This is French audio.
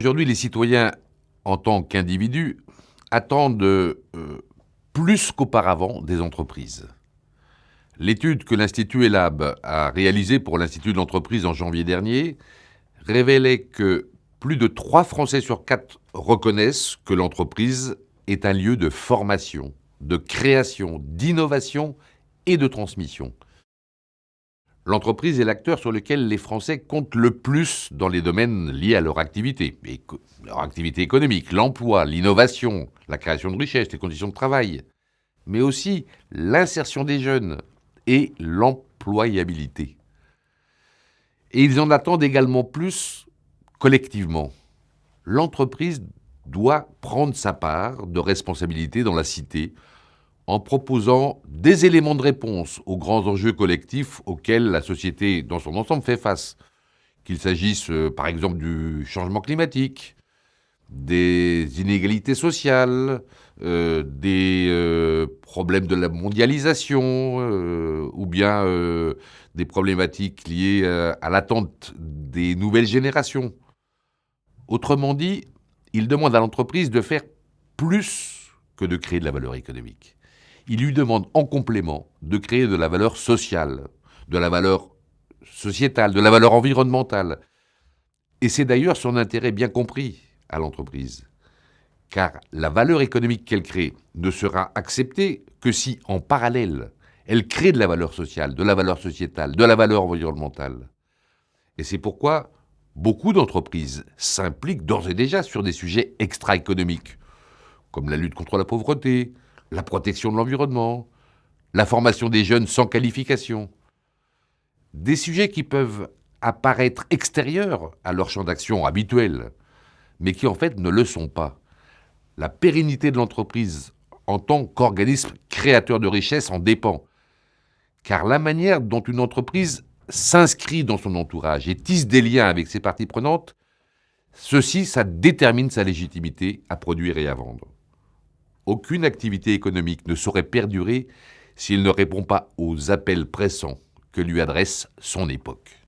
Aujourd'hui, les citoyens, en tant qu'individus, attendent plus qu'auparavant des entreprises. L'étude que l'Institut ELAB a réalisée pour l'Institut de l'entreprise en janvier dernier révélait que plus de 3 Français sur 4 reconnaissent que l'entreprise est un lieu de formation, de création, d'innovation et de transmission. L'entreprise est l'acteur sur lequel les Français comptent le plus dans les domaines liés à leur activité économique, l'emploi, l'innovation, la création de richesses, les conditions de travail, mais aussi l'insertion des jeunes et l'employabilité. Et ils en attendent également plus collectivement. L'entreprise doit prendre sa part de responsabilité dans la cité en proposant des éléments de réponse aux grands enjeux collectifs auxquels la société dans son ensemble fait face. Qu'il s'agisse par exemple du changement climatique, des inégalités sociales, des problèmes de la mondialisation, ou bien des problématiques liées à l'attente des nouvelles générations. Autrement dit, il demande à l'entreprise de faire plus que de créer de la valeur économique. Il lui demande en complément de créer de la valeur sociale, de la valeur sociétale, de la valeur environnementale. Et c'est d'ailleurs son intérêt bien compris à l'entreprise. Car la valeur économique qu'elle crée ne sera acceptée que si, en parallèle, elle crée de la valeur sociale, de la valeur sociétale, de la valeur environnementale. Et c'est pourquoi beaucoup d'entreprises s'impliquent d'ores et déjà sur des sujets extra-économiques, comme la lutte contre la pauvreté, la protection de l'environnement, la formation des jeunes sans qualification. Des sujets qui peuvent apparaître extérieurs à leur champ d'action habituel, mais qui en fait ne le sont pas. La pérennité de l'entreprise en tant qu'organisme créateur de richesses en dépend. Car la manière dont une entreprise s'inscrit dans son entourage et tisse des liens avec ses parties prenantes, ça détermine sa légitimité à produire et à vendre. Aucune activité économique ne saurait perdurer s'il ne répond pas aux appels pressants que lui adresse son époque.